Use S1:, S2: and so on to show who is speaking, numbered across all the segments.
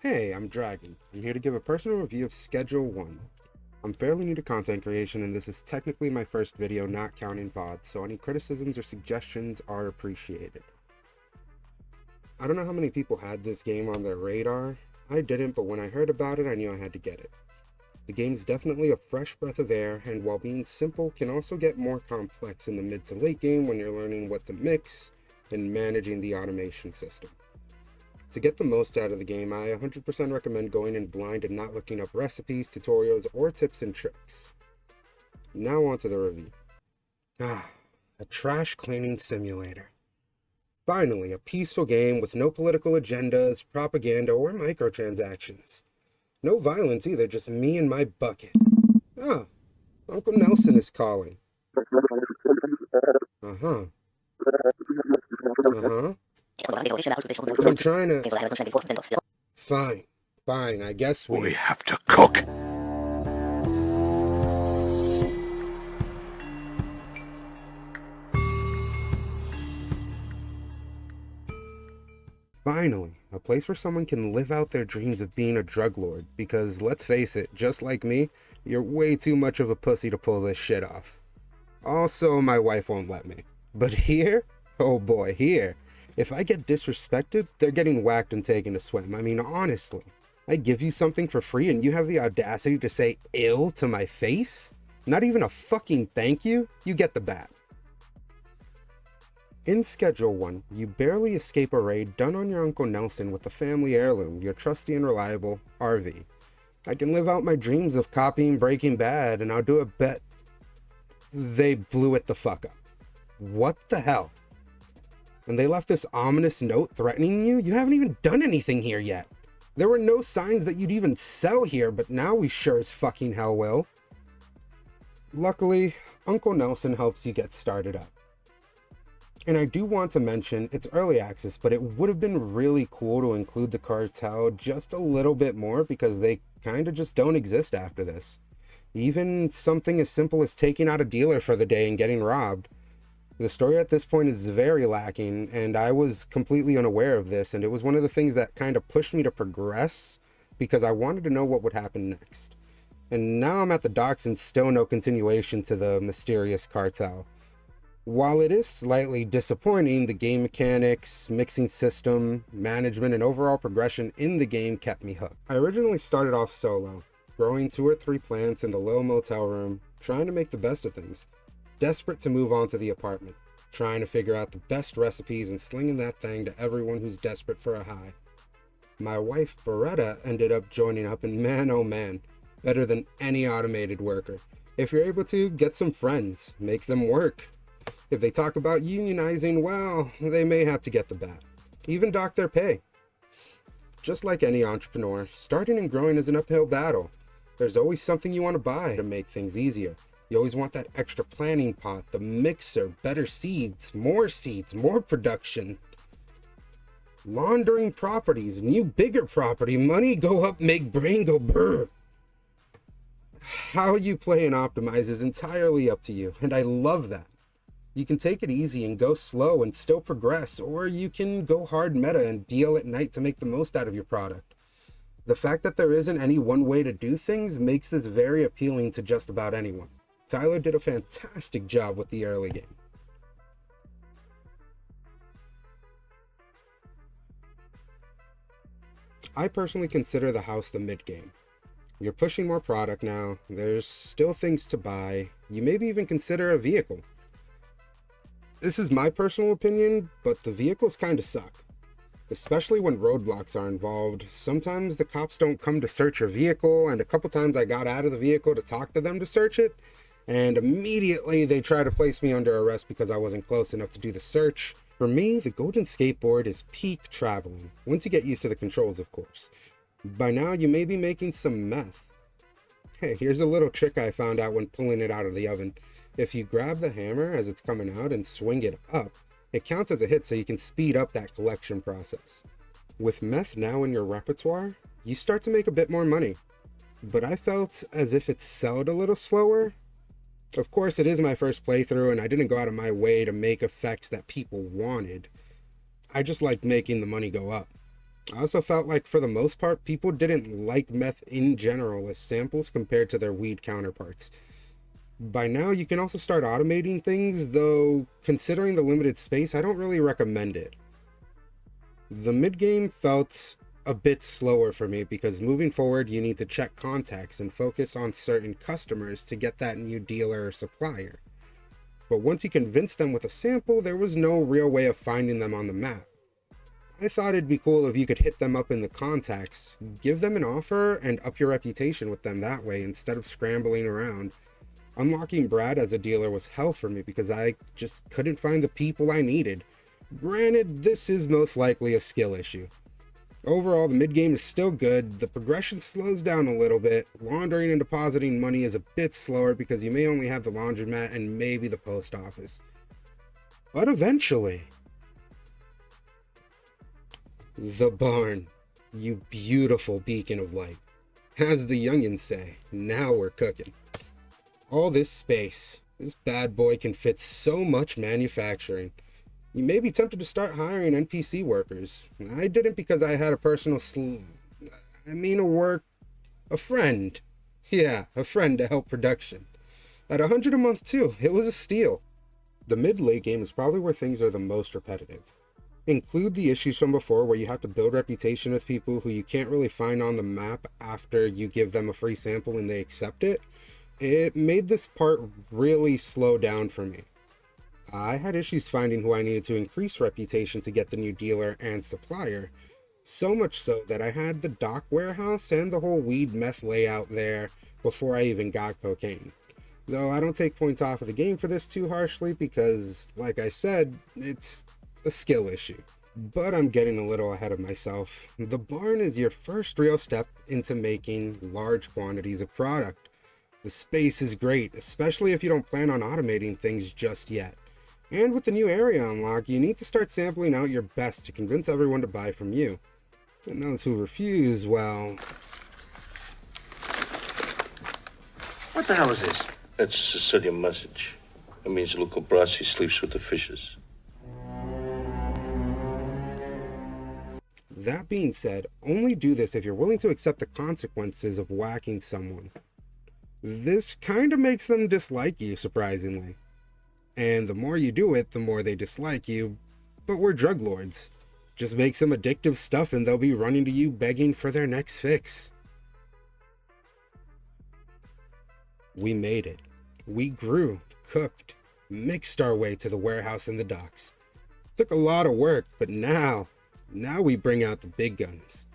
S1: Hey, I'm Dragon. I'm here to give a personal review of Schedule 1. I'm fairly new to content creation, and this is technically my first video not counting VODs, so any criticisms or suggestions are appreciated. I don't know how many people had this game on their radar. I didn't, but when I heard about it, I knew I had to get it. The game's definitely a fresh breath of air, and while being simple, can also get more complex in the mid to late game when you're learning what to mix and managing the automation system. To get the most out of the game, I 100% recommend going in blind and not looking up recipes, tutorials, or tips and tricks. Now on to the review. A trash cleaning simulator. Finally, a peaceful game with no political agendas, propaganda, or microtransactions. No violence either, just me and my bucket. Ah, Uncle Nelson is calling. Uh-huh. Uh-huh. I'm trying to... Fine, I guess
S2: we have to cook!
S1: Finally, a place where someone can live out their dreams of being a drug lord, because let's face it, just like me, you're way too much of a pussy to pull this shit off. Also, my wife won't let me. But here? Oh boy, here. If I get disrespected, they're getting whacked and taken to swim. I mean, honestly. I give you something for free and you have the audacity to say ill to my face? Not even a fucking thank you? You get the bat. In Schedule 1, you barely escape a raid done on your Uncle Nelson with the family heirloom, your trusty and reliable RV. I can live out my dreams of copying Breaking Bad, and I'll do a bet they blew it the fuck up. What the hell? And they left this ominous note threatening you? You haven't even done anything here yet. There were no signs that you'd even sell here, but now we sure as fucking hell will. Luckily, Uncle Nelson helps you get started up. And I do want to mention, it's early access, but it would have been really cool to include the cartel just a little bit more because they kind of just don't exist after this. Even something as simple as taking out a dealer for the day and getting robbed. The story at this point is very lacking, and I was completely unaware of this, and it was one of the things that kind of pushed me to progress because I wanted to know what would happen next. And now I'm at the docks and still no continuation to the mysterious cartel. While it is slightly disappointing, the game mechanics, mixing system, management, and overall progression in the game kept me hooked. I originally started off solo, growing 2 or 3 plants in the little motel room, trying to make the best of things. Desperate to move on to the apartment, trying to figure out the best recipes and slinging that thing to everyone who's desperate for a high. My wife, Beretta, ended up joining up, and man oh man, better than any automated worker. If you're able to, get some friends, make them work. If they talk about unionizing, well, they may have to get the bat. Even dock their pay. Just like any entrepreneur, starting and growing is an uphill battle. There's always something you want to buy to make things easier. You always want that extra planting pot, the mixer, better seeds, more production. Laundering properties, new bigger property, money go up, make brain go brr. How you play and optimize is entirely up to you, and I love that. You can take it easy and go slow and still progress, or you can go hard meta and deal at night to make the most out of your product. The fact that there isn't any one way to do things makes this very appealing to just about anyone. Tyler did a fantastic job with the early game. I personally consider the house the mid-game. You're pushing more product now, there's still things to buy, you maybe even consider a vehicle. This is my personal opinion, but the vehicles kinda suck. Especially when roadblocks are involved. Sometimes the cops don't come to search your vehicle, and a couple times I got out of the vehicle to talk to them to search it, and immediately they try to place me under arrest because I wasn't close enough to do the search. For me, the Golden Skateboard is peak traveling, once you get used to the controls, of course. By now, you may be making some meth. Hey, here's a little trick I found out when pulling it out of the oven. If you grab the hammer as it's coming out and swing it up, it counts as a hit so you can speed up that collection process. With meth now in your repertoire, you start to make a bit more money. But I felt as if it sold a little slower. Of course, it is my first playthrough and I didn't go out of my way to make effects that people wanted. I just liked making the money go up. I also felt like for the most part, people didn't like meth in general as samples compared to their weed counterparts. By now, you can also start automating things, though considering the limited space, I don't really recommend it. The mid-game felt a bit slower for me because moving forward, you need to check contacts and focus on certain customers to get that new dealer or supplier. But once you convinced them with a sample, there was no real way of finding them on the map. I thought it'd be cool if you could hit them up in the contacts, give them an offer, and up your reputation with them that way instead of scrambling around. Unlocking Brad as a dealer was hell for me because I just couldn't find the people I needed. Granted, this is most likely a skill issue. Overall, the mid-game is still good, the progression slows down a little bit, laundering and depositing money is a bit slower because you may only have the laundromat and maybe the post office. But eventually... The barn, you beautiful beacon of light. As the youngins say, now we're cooking. All this space, this bad boy can fit so much manufacturing. You may be tempted to start hiring NPC workers. I didn't because I had a personal a friend. Yeah, a friend to help production. At 100 a month too, it was a steal. The mid-late game is probably where things are the most repetitive. Include the issues from before where you have to build reputation with people who you can't really find on the map after you give them a free sample and they accept it. It made this part really slow down for me. I had issues finding who I needed to increase reputation to get the new dealer and supplier. So much so that I had the dock warehouse and the whole weed meth layout there before I even got cocaine. Though I don't take points off of the game for this too harshly because, like I said, it's a skill issue. But I'm getting a little ahead of myself. The barn is your first real step into making large quantities of product. The space is great, especially if you don't plan on automating things just yet. And with the new area unlock, you need to start sampling out your best to convince everyone to buy from you. And those who refuse, well...
S2: What the hell is this? That's a Sicilian message. It means Luca Brasi sleeps with the fishes.
S1: That being said, only do this if you're willing to accept the consequences of whacking someone. This kind of makes them dislike you, surprisingly. And the more you do it, the more they dislike you. But we're drug lords. Just make some addictive stuff and they'll be running to you begging for their next fix. We made it. We grew, cooked, mixed our way to the warehouse and the docks. Took a lot of work, but now we bring out the big guns.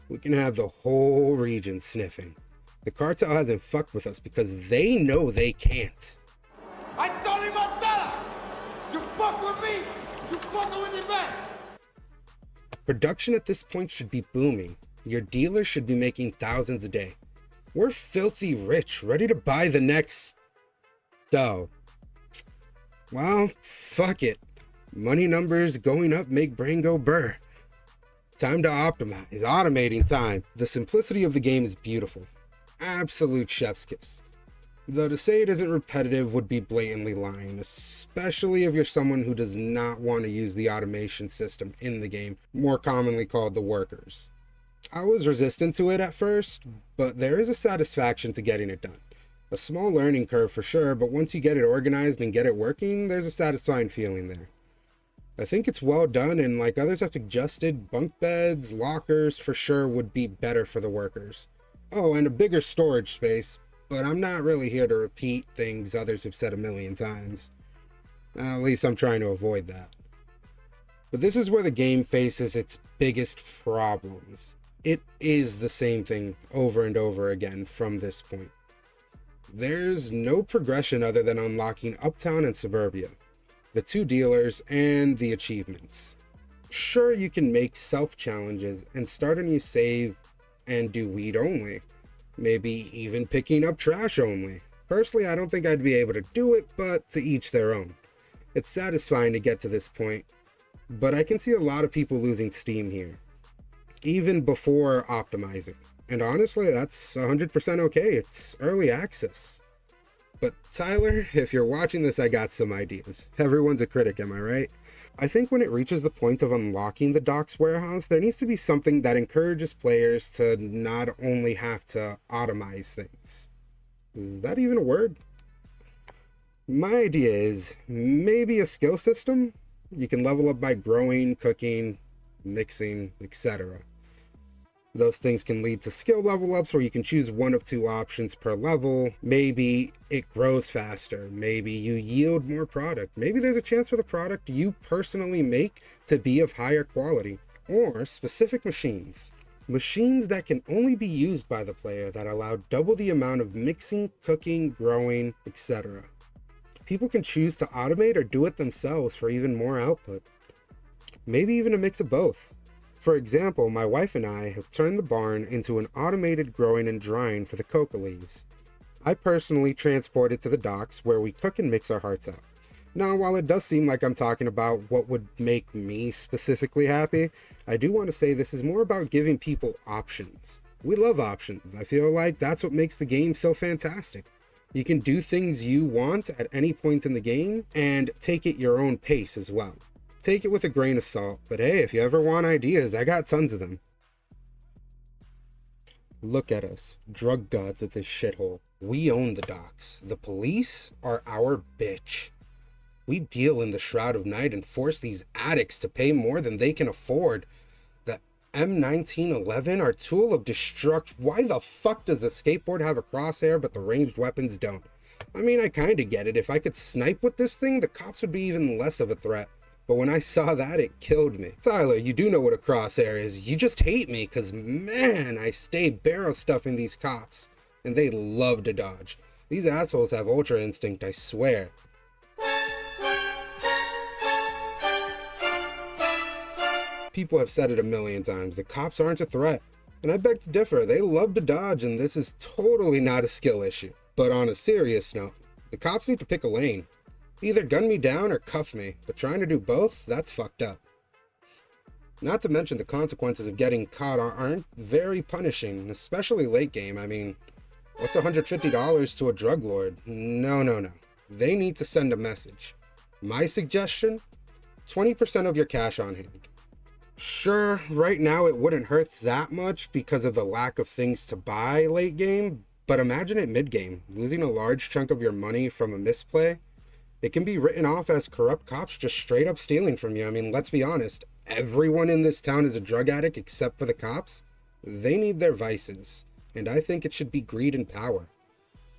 S1: We can have the whole region sniffing. The cartel hasn't fucked with us because they know they can't.
S3: I told him about that! You fuck with me, you fucking with your man!
S1: Production at this point should be booming. Your dealers should be making thousands a day. We're filthy rich, ready to buy the next... dough. Well, fuck it. Money numbers going up make brain go burr. Time to optimize. Automating time. The simplicity of the game is beautiful. Absolute chef's kiss. Though to say it isn't repetitive would be blatantly lying, especially if you're someone who does not want to use the automation system in the game, more commonly called the workers. I was resistant to it at first, but there is a satisfaction to getting it done. A small learning curve for sure, but once you get it organized and get it working, there's a satisfying feeling there. I think it's well done, and like others have suggested, bunk beds, lockers for sure would be better for the workers. Oh, and a bigger storage space, but I'm not really here to repeat things others have said a million times. At least I'm trying to avoid that. But this is where the game faces its biggest problems. It is the same thing over and over again from this point. There's no progression other than unlocking Uptown and Suburbia, the two dealers, and the achievements. Sure, you can make self-challenges and start a new save and do weed only. Maybe even picking up trash only. Personally, I don't think I'd be able to do it, but to each their own. It's satisfying to get to this point, but I can see a lot of people losing steam here, even before optimizing. And honestly, that's 100% okay. It's early access. But Tyler, if you're watching this, I got some ideas. Everyone's a critic, am I right? I think when it reaches the point of unlocking the docks warehouse, there needs to be something that encourages players to not only have to automize things. Is that even a word? My idea is maybe a skill system. You can level up by growing, cooking, mixing, etc. Those things can lead to skill level ups where you can choose one of two options per level. Maybe it grows faster. Maybe you yield more product. Maybe there's a chance for the product you personally make to be of higher quality. Or specific machines. Machines that can only be used by the player that allow double the amount of mixing, cooking, growing, etc. People can choose to automate or do it themselves for even more output. Maybe even a mix of both. For example, my wife and I have turned the barn into an automated growing and drying for the coca leaves. I personally transport it to the docks where we cook and mix our hearts out. Now, while it does seem like I'm talking about what would make me specifically happy, I do want to say this is more about giving people options. We love options. I feel like that's what makes the game so fantastic. You can do things you want at any point in the game and take it your own pace as well. Take it with a grain of salt, but hey, if you ever want ideas, I got tons of them. Look at us, drug gods of this shithole. We own the docks. The police are our bitch. We deal in the shroud of night and force these addicts to pay more than they can afford. The M1911, our tool of destruct. Why the fuck does the skateboard have a crosshair but the ranged weapons don't? I mean, I kinda get it. If I could snipe with this thing, the cops would be even less of a threat. But when I saw that, it killed me. Tyler, you do know what a crosshair is. You just hate me, cause man, I stay barrel stuffing these cops. And they love to dodge. These assholes have ultra instinct, I swear. People have said it a million times, the cops aren't a threat. And I beg to differ, they love to dodge and this is totally not a skill issue. But on a serious note, the cops need to pick a lane. Either gun me down or cuff me, but trying to do both, that's fucked up. Not to mention the consequences of getting caught aren't very punishing, especially late game. I mean, what's $150 to a drug lord? No. They need to send a message. My suggestion, 20% of your cash on hand. Sure, right now it wouldn't hurt that much because of the lack of things to buy late game, but imagine it mid game, losing a large chunk of your money from a misplay. It can be written off as corrupt cops just straight up stealing from you. I mean, let's be honest. Everyone in this town is a drug addict except for the cops. They need their vices. And I think it should be greed and power.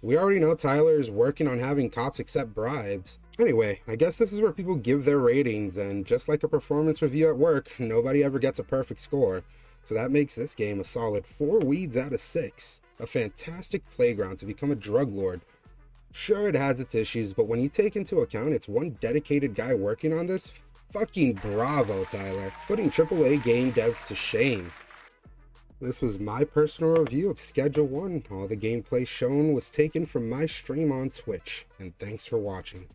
S1: We already know Tyler is working on having cops accept bribes. Anyway, I guess this is where people give their ratings. And just like a performance review at work, nobody ever gets a perfect score. So that makes this game a solid 4 weeds out of 6. A fantastic playground to become a drug lord. Sure, it has its issues, but when you take into account it's one dedicated guy working on this, fucking bravo, Tyler. Putting AAA game devs to shame. This was my personal review of Schedule 1. All the gameplay shown was taken from my stream on Twitch, and thanks for watching.